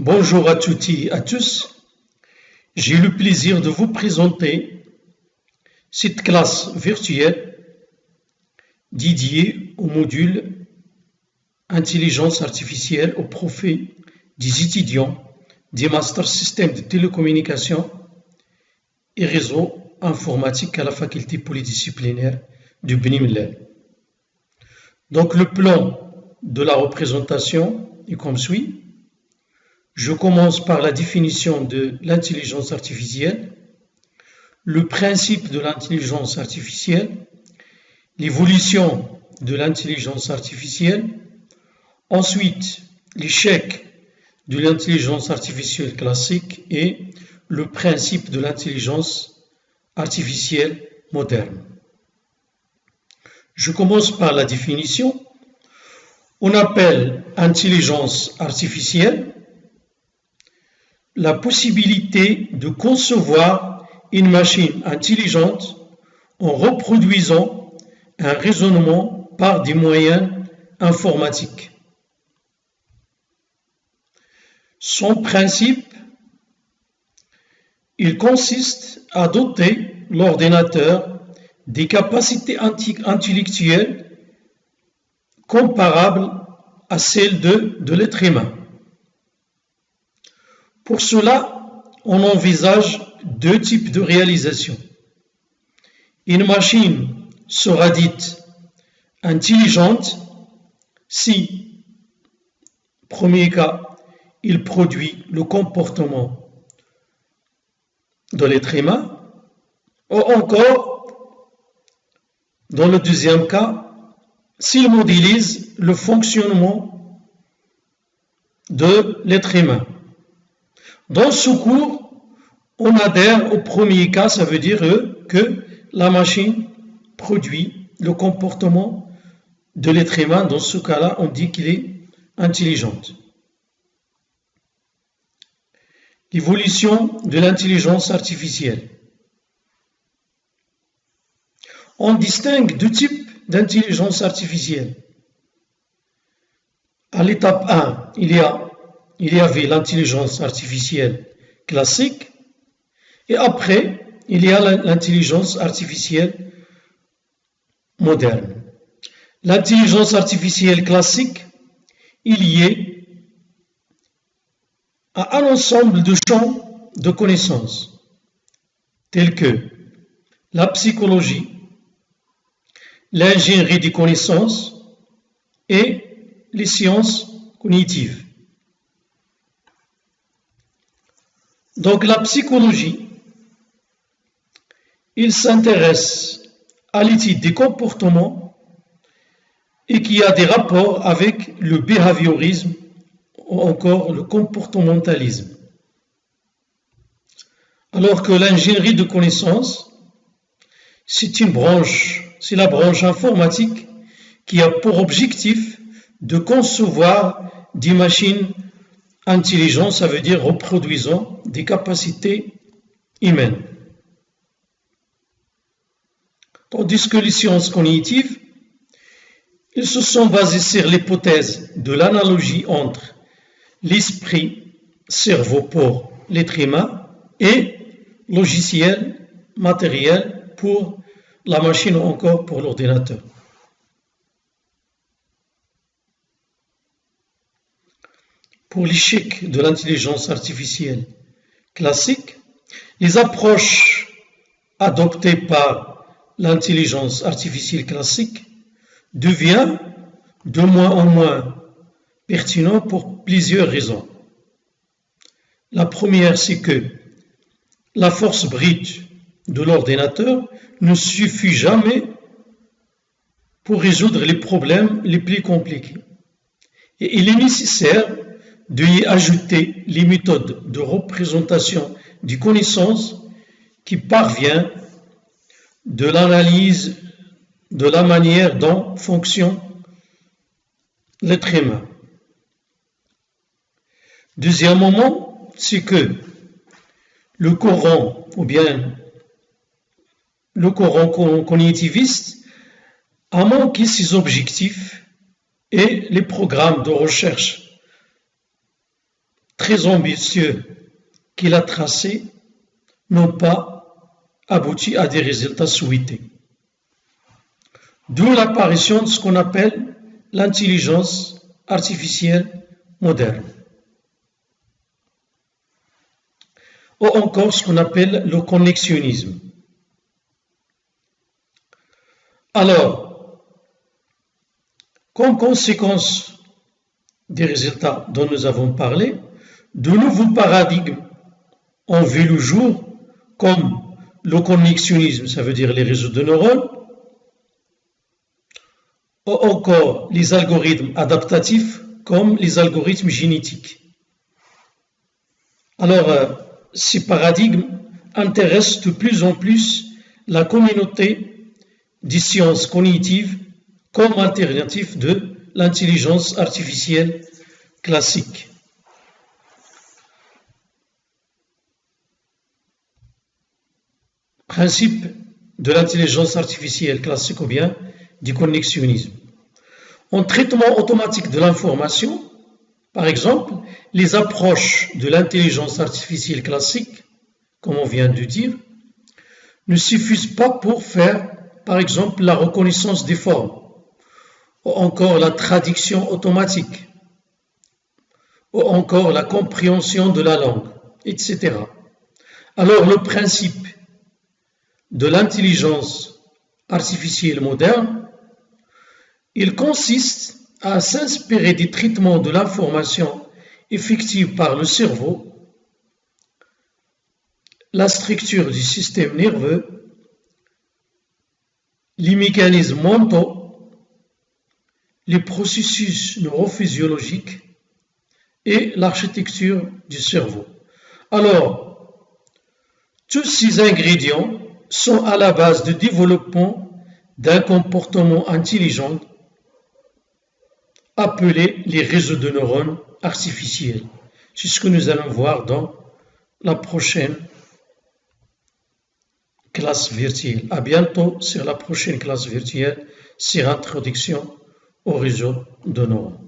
Bonjour à toutes et à tous. J'ai le plaisir de vous présenter cette classe virtuelle dédiée au module Intelligence artificielle au profit des étudiants des Master Systèmes de télécommunications et réseaux informatiques à la faculté polydisciplinaire du Beni Mellal. Donc le plan de la représentation est comme suit. Je commence par la définition de l'intelligence artificielle, le principe de l'intelligence artificielle, l'évolution de l'intelligence artificielle, ensuite l'échec de l'intelligence artificielle classique et le principe de l'intelligence artificielle moderne. Je commence par la définition. On appelle intelligence artificielle la possibilité de concevoir une machine intelligente en reproduisant un raisonnement par des moyens informatiques. Son principe, il consiste à doter l'ordinateur des capacités intellectuelles comparables à celles de l'être humain. Pour cela, on envisage deux types de réalisation. Une machine sera dite intelligente si, premier cas, il produit le comportement de l'être humain, ou encore, dans le deuxième cas, s'il modélise le fonctionnement de l'être humain. Dans ce cours, on adhère au premier cas, ça veut dire que la machine produit le comportement de l'être humain. Dans ce cas-là, on dit qu'il est intelligente. L'évolution de l'intelligence artificielle. On distingue deux types d'intelligence artificielle. À l'étape 1, il y avait l'intelligence artificielle classique et après, il y a l'intelligence artificielle moderne. L'intelligence artificielle classique, il y est à un ensemble de champs de connaissances tels que la psychologie, l'ingénierie des connaissances et les sciences cognitives. Donc la psychologie, il s'intéresse à l'étude des comportements et qui a des rapports avec le behaviorisme ou encore le comportementalisme. Alors que l'ingénierie de connaissances, c'est la branche informatique qui a pour objectif de concevoir des machines intelligentes, ça veut dire reproduisant des capacités humaines. Tandis que les sciences cognitives, ils se sont basées sur l'hypothèse de l'analogie entre l'esprit, cerveau pour l'être humain et logiciel, matériel pour la machine ou encore pour l'ordinateur. Pour l'échec de l'intelligence artificielle classique, les approches adoptées par l'intelligence artificielle classique deviennent de moins en moins pertinentes pour plusieurs raisons. La première, c'est que la force brute de l'ordinateur ne suffit jamais pour résoudre les problèmes les plus compliqués. Et il est nécessaire de y ajouter les méthodes de représentation des connaissances qui parviennent de l'analyse de la manière dont fonctionne l'être humain. Deuxième moment, c'est que le courant cognitiviste a manqué ses objectifs et les programmes de recherche très ambitieux qu'il a tracés n'ont pas abouti à des résultats souhaités. D'où l'apparition de ce qu'on appelle l'intelligence artificielle moderne, ou encore ce qu'on appelle le connexionnisme. Alors, comme conséquence des résultats dont nous avons parlé, de nouveaux paradigmes ont vu le jour, comme le connexionnisme, ça veut dire les réseaux de neurones, ou encore les algorithmes adaptatifs, comme les algorithmes génétiques. Alors, ces paradigmes intéressent de plus en plus la communauté des sciences cognitives comme alternative de l'intelligence artificielle classique. Principe de l'intelligence artificielle classique ou bien du connexionnisme. En traitement automatique de l'information, par exemple, les approches de l'intelligence artificielle classique, comme on vient de dire, ne suffisent pas pour faire, par exemple, la reconnaissance des formes, ou encore la traduction automatique, ou encore la compréhension de la langue, etc. Alors, le principe de l'intelligence artificielle moderne, il consiste à s'inspirer des traitements de l'information effective par le cerveau, la structure du système nerveux, les mécanismes mentaux, les processus neurophysiologiques et l'architecture du cerveau. Alors, tous ces ingrédients sont à la base du développement d'un comportement intelligent appelé les réseaux de neurones artificiels. C'est ce que nous allons voir dans la prochaine classe virtuelle. À bientôt sur la prochaine classe virtuelle sur Introduction au réseau de neurones.